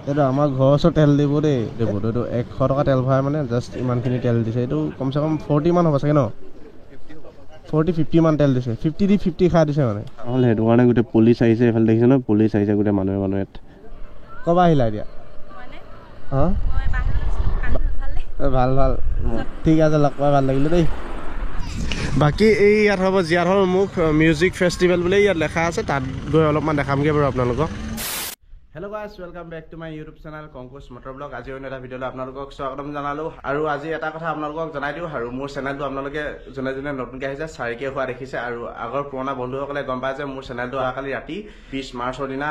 এইটো আমাৰ ঘৰৰ ওচৰত তেল দিব দেই এইটো 100 টকা তেল ভৰাই মানে জাষ্ট ইমানখিনি তেল দিছে এইটো কমচে কম 40 মান হ'ব চাগে ন 40-50 মান তেল দিছে 50 দি 50 খাই দিছে মানে নহ'লে সেইটো কাৰণে গোটেই পুলিচ আহিছে এইফালে দেখিছে ন পুলিচ আহিছে গোটেই মানুহে ক'বা আহিলা এতিয়া অঁ ভাল ভাল ঠিক আছে লগ পাই ভাল লাগিলে দেই বাকী এই ইয়াত হ'ব জীয়াধল মুখ মিউজিক ফেষ্টিভেল বুলি ইয়াত লেখা আছে তাত গৈ অলপমান দেখামগৈ বাৰু আপোনালোকক hello' guys welcome back to my YouTube channel কংকুশ মটৰ ব্লগ আজি অন্য এটা ভিডিঅ'লৈ আপোনালোকক স্বাগতম জনালোঁ আৰু আজি এটা কথা আপোনালোকক জনাই দিওঁ আৰু মোৰ চেনেলটো আপোনালোকে যোনে যোনে নতুনকৈ আহিছে 4K হোৱা দেখিছে আৰু আগৰ পুৰণা বন্ধুসকলে গম পায় যে মোৰ চেনেলটো অহাকালি ৰাতি 20 মাৰ্চৰ দিনা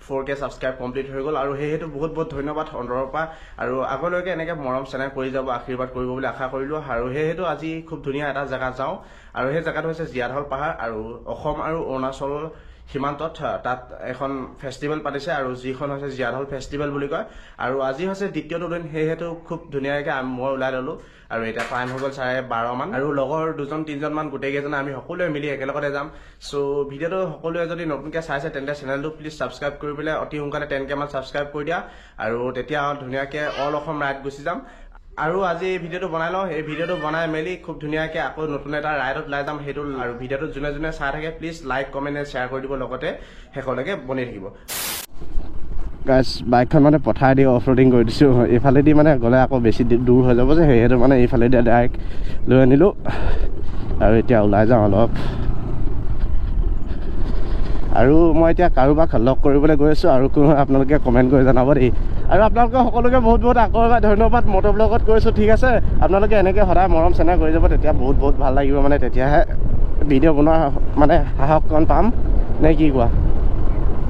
4K ছাবস্ক্ৰাইব কমপ্লিট হৈ গ'ল আৰু সেইটো বহুত বহুত ধন্যবাদ অন্তৰৰ পৰা আৰু আগলৈকে এনেকৈ মৰম চেনেল কৰি যাব আশীৰ্বাদ কৰিব বুলি আশা কৰিলোঁ আৰু সেইটো আজি খুব ধুনীয়া এটা জেগা যাওঁ আৰু সেই জেগাটো হৈছে জীয়াধল পাহাৰ আৰু অসম আৰু অৰুণাচল সীমান্তত তাত এখন ফেষ্টিভেল পাতিছে আৰু যিখন হৈছে জীয়াধল ফেষ্টিভেল বুলি কয় আৰু আজি হৈছে দ্বিতীয়টো দিন সেয়েহেতু খুব ধুনীয়াকৈ মই ওলাই ল'লোঁ আৰু এতিয়া টাইম হৈ গ'ল 12:30 মান আৰু লগৰ 2-3জন মান গোটেইকেইজনে আমি সকলোৱে মিলি একেলগতে যাম চ' ভিডিঅ'টো সকলোৱে যদি নতুনকৈ চাইছে তেন্তে চেনেলটো প্লিজ ছাবস্ক্ৰাইব কৰি পেলাই অতি সোনকালে 10K মান ছাবস্ক্ৰাইব কৰি দিয়া আৰু তেতিয়া ধুনীয়াকৈ অল অসম ৰাইড গুচি যাম আৰু আজি এই ভিডিঅ'টো বনাই লওঁ এই ভিডিঅ'টো বনাই মেলি খুব ধুনীয়াকৈ আকৌ নতুন এটা ৰাইডত ওলাই যাম সেইটো আৰু ভিডিঅ'টো যোনে যোনে চাই থাকে প্লিজ লাইক কমেণ্ট শ্বেয়াৰ কৰি দিব লগতে শেষলৈকে বনি থাকিব গাইজ বাইকখন মানে পঠাই দি অফ ৰোডিং কৰি দিছোঁ এইফালেদি মানে গ'লে আকৌ বেছি দূৰ হৈ যাব যে সেইটো মানে এইফালেদি ডাইৰেক্ট লৈ আনিলোঁ আৰু এতিয়া ওলাই যাওঁ অলপ আৰু মই এতিয়া কাৰোবাক লগ কৰিবলৈ গৈ আছোঁ আৰু আপোনালোকে কমেণ্ট কৰি জনাব দেই আৰু আপোনালোকে সকলোকে বহুত বহুত আকৌ এবাৰ ধন্যবাদ মটৰ ব্লগত কৈছোঁ ঠিক আছে আপোনালোকে এনেকৈ সদায় মৰম চেনেহ কৰি যাব তেতিয়া বহুত বহুত ভাল লাগিব মানে তেতিয়াহে ভিডিঅ' বনোৱাৰ মানে সাহসকণ পাম নে কি কোৱা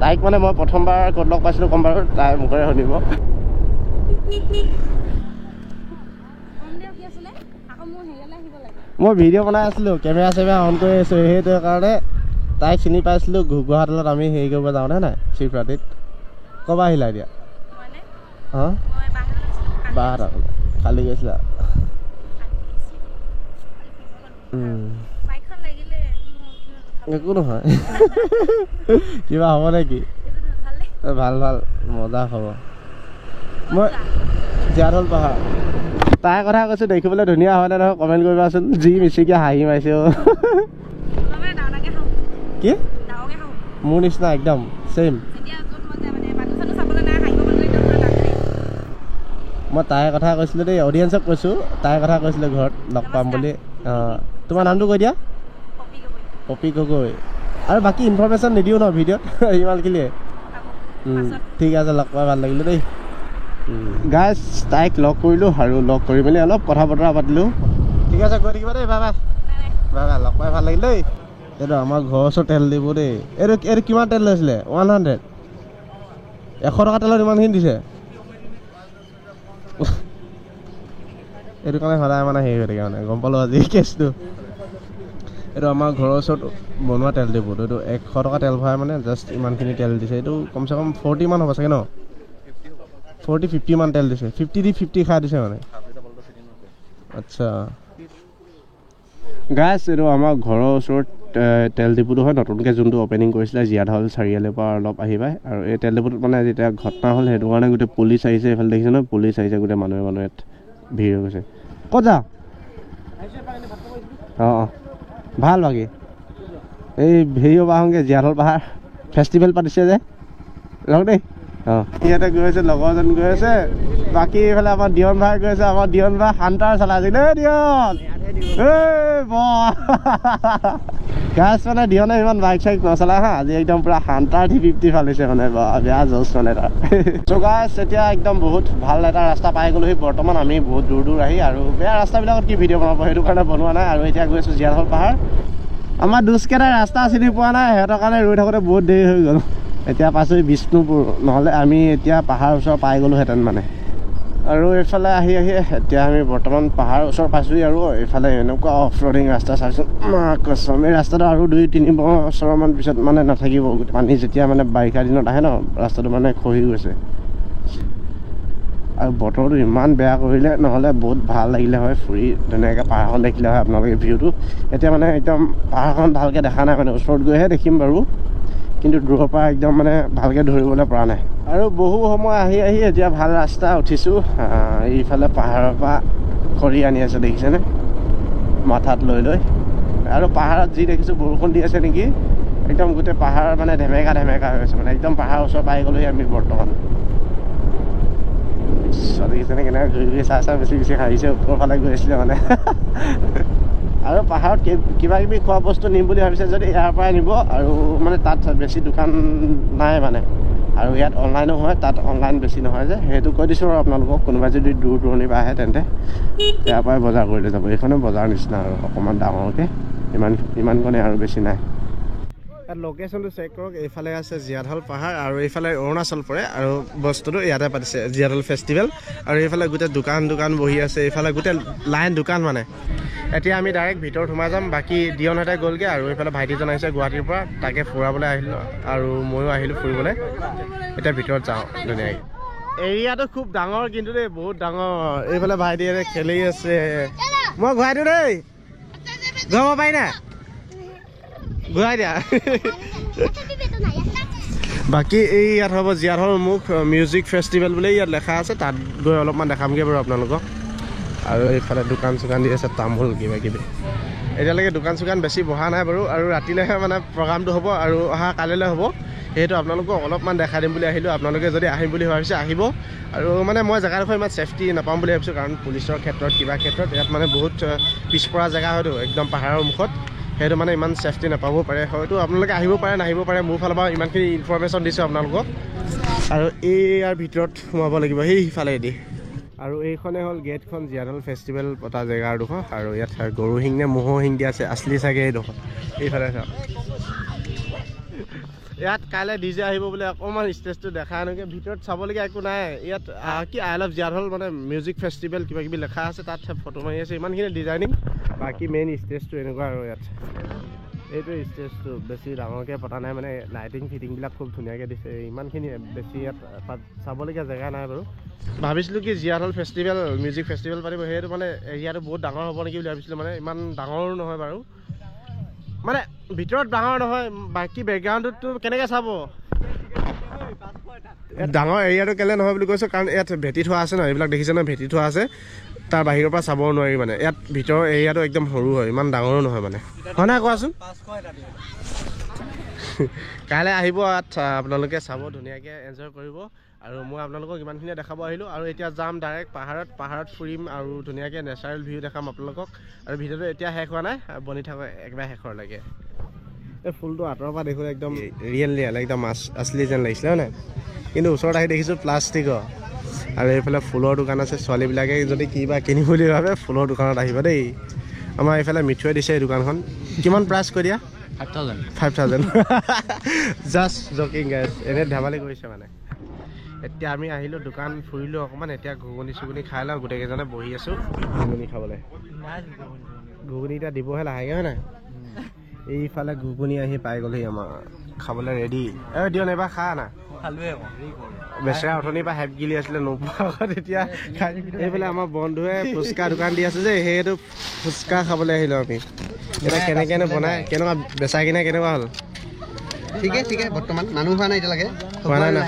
তাইক মানে মই প্ৰথমবাৰ ক'ত লগ পাইছিলোঁ ক'ম বাৰু তাই মুখেৰে শুনিব মই ভিডিঅ' বনাই আছিলোঁ কেমেৰা চেমেৰা অন কৰি আছোঁ সেইটো কাৰণে তাইক চিনি পাইছিলোঁ গুৱাহাটীত আমি হেৰি কৰিব যাওঁনে নাই শিৱৰাত্ৰিত ক'বা আহিলা এতিয়া অঁ বাহঁত খালি গৈছিলা একো নহয় কিবা হ'ব নেকি ভাল ভাল মজা হ'ব মই জীয়াধল পাহাৰ তাইৰ কথা কৈছোঁ দেখিবলৈ ধুনীয়া হয় নে নহয় কমেণ্ট কৰিবাচোন যি মিচিকে হাঁহি মাৰিছে কি মোৰ নিচিনা একদম ছেইম মই তাইৰ কথা কৈছিলোঁ দেই অডিয়েঞ্চক কৈছোঁ তাইৰ কথা কৈছিলোঁ ঘৰত লগ পাম বুলি তোমাৰ নামটো কৈ দিয়া পপি গগৈ আৰু বাকী ইনফৰমেশ্যন নিদিওঁ ন ভিডিঅ'ত ইমানখিনিয়ে ঠিক আছে লগ পাই ভাল লাগিলে দেই গাইজ তাইক লগ কৰিলোঁ আৰু লগ কৰি মেলি অলপ কথা বতৰা পাতিলোঁ ঠিক আছে গৈ থাকিবা দেই বাই বাই বাই বাই লগ পাই ভাল লাগিল দেই এইটো আমাৰ ঘৰৰ ওচৰত তেল দিব দেই এইটো কিমান তেল লৈছিলে 100 100 টকা তেলত ইমানখিনি দিছে এইটো কাৰণে সদায় মানে হেৰি হৈ থাকে মানে গম পালোঁ আজি কেছটো এইটো আমাৰ ঘৰৰ ওচৰত বনোৱা তেল ডিপুত এইটো 100 টকা তেল ভৰাই মানে জাষ্ট ইমানখিনি তেল দিছে এইটো কমচে কম 40 মান হ'ব চাগে ন 40-50 মান তেল দিছে 50 দি 50 খাই দিছে মানে আচ্ছা গাইজ এইটো আমাৰ ঘৰৰ ওচৰত তেল ডিপুটো হয় নতুনকৈ যোনটো অ'পেনিং কৰিছিলে জীয়াধল চাৰিআলিৰ পৰা অলপ আহি পায় আৰু এই তেল ডিপুটোত মানে যেতিয়া ঘটনা হ'ল সেইটো কাৰণে গোটেই পুলিচ আহিছে এইফালে দেখিছে ন পুলিচ আহিছে গোটেই মানুহে ইয়াত ভিৰ হৈ গৈছে ক'ত যা অঁ ভাল বাকী এই হেৰি হ'ব আহোঁগৈ জীয়াধল পাহাৰ ফেষ্টিভেল পাতিছে যে লগ দেই অঁ ইয়াতে গৈ আছে লগৰজন গৈ আছে বাকী এইফালে আমাৰ দিয়ন ভাই গৈ আছে আমাৰ দিয়ন ভাই হান্তাৰ চলাইছে দেই দিয়ন গাছ মানে দিয়নে ইমান বাইক চাইক নচলাই হা আজি একদম পুৰা হান্তাৰ 350 ফালিছে মানে বেয়া জোচ মানে তাৰ চ' গাছ এতিয়া একদম বহুত ভাল এটা ৰাস্তা পাই গ'লোহি বৰ্তমান আমি বহুত দূৰ আহি আৰু বেয়া ৰাস্তাবিলাকত কি ভিডিঅ' বনাব সেইটো কাৰণে বনোৱা নাই আৰু এতিয়া গৈ আছোঁ জীয়াধল পাহাৰ আমাৰ দুষ্কেইটা ৰাস্তা চিনি পোৱা নাই সিহঁতৰ কাৰণে ৰৈ থাকোঁতে বহুত দেৰি হৈ গ'ল এতিয়া পাইছোঁ বিষ্ণুপুৰ নহ'লে আমি এতিয়া পাহাৰৰ ওচৰ পাই গ'লোহেঁতেন মানে আৰু এইফালে আহি এতিয়া আমি বৰ্তমান পাহাৰৰ ওচৰ পাইছোঁহি আৰু এইফালে এনেকুৱা অফ ৰ'ডিং ৰাস্তা চাইছোঁ কচম এই ৰাস্তাটো আৰু 2-3 বছৰমান পিছত মানে নাথাকিব পানী যেতিয়া মানে বাৰিষা দিনত আহে ন ৰাস্তাটো মানে খহি গৈছে আৰু বতৰটো ইমান বেয়া কৰিলে নহ'লে বহুত ভাল লাগিলে হয় ফুৰি ধুনীয়াকৈ পাহাৰখন দেখিলে হয় আপোনালোকে ভিউটো এতিয়া মানে একদম পাহাৰখন ভালকৈ দেখা নাই মানে ওচৰত গৈহে দেখিম বাৰু কিন্তু দূৰৰ পৰা একদম মানে ভালকৈ ধৰিবলৈ পৰা নাই আৰু বহু সময় আহি আহি এতিয়া ভাল ৰাস্তা উঠিছোঁ এইফালে পাহাৰৰ পৰা খৰি আনি আছে দেখিছেনে মাথাত লৈ লৈ আৰু পাহাৰত যি দেখিছোঁ বৰষুণ দি আছে নেকি একদম গোটেই পাহাৰ মানে ধেমেকা ধেমেকা হৈ আছে মানে একদম পাহাৰৰ ওচৰ পাই গ'লোহি আমি বৰ্তমান দেখিছেনে কেনেকৈ ঘূৰি ঘূৰি চাহ চাহ বেছি বেছি খাইছে ওপৰৰ ফালে গৈ আছিলে মানে আৰু পাহাৰত কিবা কিবি খোৱা বস্তু নিম বুলি ভাবিছে যদি ইয়াৰ পৰাই নিব আৰু মানে তাত বেছি দোকান নাই মানে আৰু ইয়াত অনলাইনো হয় তাত অনলাইন বেছি নহয় যে সেইটো কৈ দিছোঁ আৰু আপোনালোকক কোনোবাই যদি দূৰ দূৰণিৰ পৰা আহে তেন্তে ইয়াৰ পৰাই বজাৰ কৰি লৈ যাব এইখনে বজাৰ নিচিনা আৰু অকণমান ডাঙৰকৈ ইমানকণে আৰু বেছি নাই ইয়াত লোকেশ্যনটো চেক কৰক এইফালে আছে জীয়াঢল পাহাৰ আৰু এইফালে অৰুণাচল পৰে আৰু বস্তুটো ইয়াতে পাতিছে জীয়াঢল ফেষ্টিভেল আৰু এইফালে গোটেই দোকান বহি আছে এইফালে গোটেই লাইন দোকান মানে এতিয়া আমি ডাইৰেক্ট ভিতৰত সোমাই যাম বাকী দিয়নহঁতে গ'লগৈ আৰু এইফালে ভাইটিজন আহিছে গুৱাহাটীৰ পৰা তাকে ফুৰাবলৈ আহিলোঁ আৰু ময়ো আহিলোঁ ফুৰিবলৈ এতিয়া ভিতৰত যাওঁ ধুনীয়াকৈ এৰিয়াটো খুব ডাঙৰ কিন্তু দেই বহুত ডাঙৰ এইফালে ভাইটি খেলি আছে মই ঘূৰাই দিওঁ দেই ঘূৰাব পাৰি না ঘূৰাই দিয়া বাকী এই ইয়াত হ'ব জীয়াঢল মুখ মিউজিক ফেষ্টিভেল বুলি ইয়াত লেখা আছে তাত গৈ অলপমান দেখামগৈ বাৰু আপোনালোকক আৰু এইফালে দোকান চোকান দি আছে তামোল কিবা কিবি এতিয়ালৈকে দোকান চোকান বেছি বহা নাই বাৰু আৰু ৰাতিলৈহে মানে প্ৰগ্ৰামটো হ'ব আৰু অহা কালিলৈ হ'ব সেইটো আপোনালোকক অলপমান দেখাই দিম বুলি আহিলোঁ আপোনালোকে যদি আহিম বুলি ভাবিছে আহিব আৰু মানে মই জেগাডোখৰ ইমান ছেফটি নাপাম বুলি ভাবিছোঁ কাৰণ পুলিচৰ ক্ষেত্ৰত কিবা ক্ষেত্ৰত ইয়াত মানে বহুত পিছপৰা জেগা হয়তো একদম পাহাৰৰ মুখত সেইটো মানে ইমান ছেফটি নাপাবও পাৰে হয়তো আপোনালোকে আহিব পাৰে নাহিব পাৰে মোৰ ফালৰ পৰা ইমানখিনি ইনফৰমেশ্যন দিছোঁ আপোনালোকক আৰু ইয়াৰ ভিতৰত সোমাব লাগিব সেইফালেদি আৰু এইখনে হ'ল গেটখন জীয়াঢল ফেষ্টিভেল পতা জেগাডোখৰ আৰু ইয়াত গৰু শিং নে ম'হৰ শিং দি আছে আচলি চাগে এইডোখৰ এইফালে চাওক ইয়াত কাইলৈ ডিজে আহিব বোলে অকণমান ষ্টেজটো দেখা এনেকৈ ভিতৰত চাবলগীয়া একো নাই ইয়াত কি আই লাভ জীয়াঢল মানে মিউজিক ফেষ্টিভেল কিবা কিবি লেখা আছে তাত ফটো মাৰি আছে ইমানখিনি ডিজাইনিং বাকী মেইন ষ্টেজটো এনেকুৱা আৰু ইয়াত এইটো ষ্টেজটো বেছি ডাঙৰকৈ পতা নাই মানে লাইটিং ফিটিংবিলাক খুব ধুনীয়াকৈ দিছে ইমানখিনি বেছি ইয়াত চাবলগীয়া জেগা নাই বাৰু ভাবিছিলোঁ কি জীয়াঢল ফেষ্টিভেল মিউজিক ফেষ্টিভেল পাতিব সেইটো মানে এৰিয়াটো বহুত ডাঙৰ হ'ব নেকি বুলি ভাবিছিলোঁ মানে ইমান ডাঙৰো নহয় বাৰু মানে ভিতৰত ডাঙৰ নহয় বাকী বেকগ্ৰাউণ্ডটো কেনেকৈ চাব ডাঙৰ এৰিয়াটো কেলৈ নহয় বুলি কৈছোঁ কাৰণ ইয়াত ভেটি থোৱা আছে ন এইবিলাক দেখিছে ন ভেটি থোৱা আছে তাৰ বাহিৰৰ পৰা চাব নোৱাৰি মানে ইয়াত ভিতৰৰ এৰিয়াটো একদম সৰু হয় ইমান ডাঙৰো নহয় মানে হয় নাই কোৱাচোন কাইলৈ আহিব ইয়াত আপোনালোকে চাব ধুনীয়াকৈ এনজয় কৰিব আৰু মই আপোনালোকক ইমানখিনিয়ে দেখাব আহিলোঁ আৰু এতিয়া যাম ডাইৰেক্ট পাহাৰত ফুৰিম আৰু ধুনীয়াকৈ নেচাৰেল ভিউ দেখাম আপোনালোকক আৰু ভিডিঅ'টো এতিয়া শেষ হোৱা নাই বনি থাকক একেবাৰে শেষৰলৈকে এই ফুলটো আঁতৰৰ পৰা দেখোঁ একদম ৰিয়েল একদম আচলি যেন লাগিছিলে হয় নাই কিন্তু ওচৰত আহি দেখিছোঁ প্লাষ্টিকৰ আৰু এইফালে ফুলৰ দোকান আছে ছোৱালীবিলাকে যদি কিবা কিনিম বুলি ভাবে ফুলৰ দোকানত আহিব দেই আমাৰ এইফালে মিঠুৱে দিছে এই দোকানখন কিমান প্ৰাইচ কৈ দিয়া 5,000 জাষ্ট জকিং গাইজ এনেই ধেমালি কৰিছে মানে এতিয়া আমি আহিলোঁ দোকান ফুৰিলোঁ অকণমান এতিয়া ঘুগুনি খাই লওঁ গোটেইকেইজনে বহি আছোঁ ঘুগুনি খাবলৈ ঘুগুনি এতিয়া দিবহে লাহেকৈ হয় নাই এইফালে ঘুগুনি আহি পাই গ'লহি আমাৰ খাবলৈ ৰেডি দিয়ক এবাৰ খা না বেচেৰা অথনিৰ পৰা হেপ গিলি আছিলে নোপোৱা তেতিয়া এইফালে আমাৰ বন্ধুৱে ফুচকা দোকান দি আছে যে সেইটো ফুচকা খাবলৈ আহিলোঁ আমি এতিয়া কেনেকৈনো বনাই কেনেকুৱা বেচা কিনা কেনেকুৱা হ'ল ঠিকে বৰ্তমান মানুহ হোৱা নাই এতিয়ালৈকে হোৱা নাই না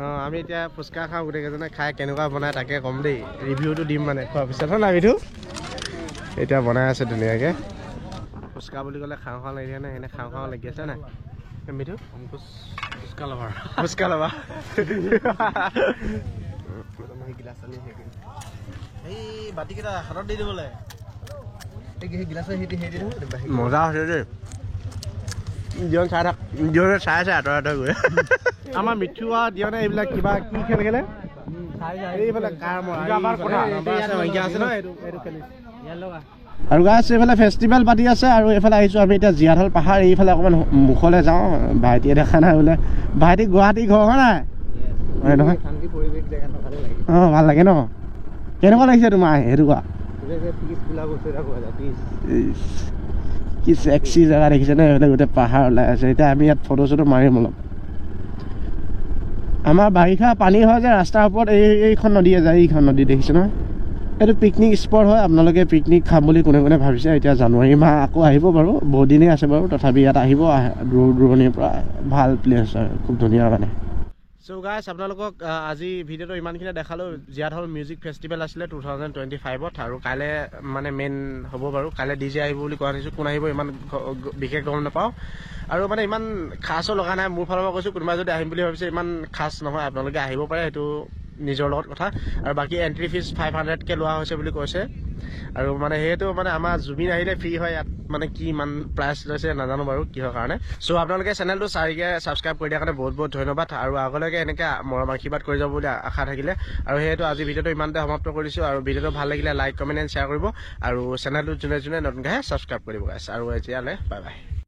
অঁ আমি এতিয়া ফুচকা খাওঁ গোটেইকেইজনে খাই কেনেকুৱা বনাই তাকে ক'ম দেই ৰিভিউটো দিম মানে খোৱাৰ পিছত হয় নাই মিঠু এতিয়া বনাই আছে ধুনীয়াকৈ ফুচকা বুলি ক'লে খাওঁ লাগি থাকে নাই এনে খাওঁ লাগি আছে নাই মিঠু ফুচকা ল'বা এই বাতিকেইটা হাতত দি দিবলৈ মজা হৈছে দেই দিয়ন চাই থাক দিয়নে চাই আছে আঁতৰে গৈ আমাৰ মিঠু আৰু দিয়নে এইবিলাক কিবা কি খেল খেলে এইফালে আৰু গাছ এইফালে ফেষ্টিভেল পাতি আছে আৰু এইফালে আহিছোঁ আমি এতিয়া জীয়াঢল পাহাৰ এইফালে অকণমান মুখলৈ যাওঁ ভাইটিয়ে দেখা নাই বোলে ভাইটি গুৱাহাটী ঘৰ হয় নাই নহয় অঁ ভাল লাগে ন কেনেকুৱা লাগিছে তোমাৰ সেইটো কোৱা কি চেক্সি জেগা দেখিছে নে এইফালে গোটেই পাহাৰ ওলাই আছে এতিয়া আমি ইয়াত ফটো চটো মাৰিম অলপ আমাৰ বাৰিষা পানী হয় যে ৰাস্তাৰ ওপৰত এইখন নদীয়ে যায় এইখন নদী দেখিছে নহয় এইটো পিকনিক স্পট হয় আপোনালোকে পিকনিক খাম বুলি কোনে কোনে ভাবিছে এতিয়া জানুৱাৰী মাহ আকৌ আহিব বাৰু বহুত দিনেই আছে বাৰু তথাপি ইয়াত আহিব দূৰ দূৰণিৰ পৰা ভাল প্লেচ হয় খুব ধুনীয়া মানে চ' গাইছ আপোনালোকক আজি ভিডিঅ'টো ইমানখিনি দেখালোঁ জীয়াত হল মিউজিক ফেষ্টিভেল আছিলে 2025ত আৰু কাইলৈ মানে মেইন হ'ব বাৰু কাইলৈ DJ আহিব বুলি কোৱা শুনিছোঁ কোন আহিব ইমান বিশেষ গম নাপাওঁ আৰু মানে ইমান খাচো লগা নাই মোৰ ফালৰ পৰা কৈছোঁ কোনোবাই যদি আহিম বুলি ভাবিছে ইমান খাচ নহয় আপোনালোকে আহিব পাৰে সেইটো নিজৰ লগত কথা আৰু বাকী এণ্ট্ৰি ফিজ 500কে লোৱা হৈছে বুলি কৈছে আৰু মানে সেইটো মানে আমাৰ জুবিন আহিলে ফ্ৰী হয় ইয়াত মানে কি ইমান প্ৰাইচ লৈছে নাজানো বাৰু কিহৰ কাৰণে চ' আপোনালোকে চেনেলটো চাৰিকে ছাবস্ক্ৰাইব কৰি দিয়াৰ কাৰণে বহুত বহুত ধন্যবাদ আৰু আগলৈকে এনেকৈ মৰম আশীৰ্বাদ কৰি যাব বুলি আশা থাকিলে আৰু সেইটো আজি ভিডিঅ'টো ইমানতে সমাপ্ত কৰিছোঁ আৰু ভিডিঅ'টো ভাল লাগিলে লাইক কমেণ্ট এণ্ড শ্বেয়াৰ কৰিব আৰু চেনেলটো যোনে যোনে নতুনকৈ ছাবস্ক্ৰাইব কৰিব গাইছ আৰু এতিয়ালৈ বাই বাই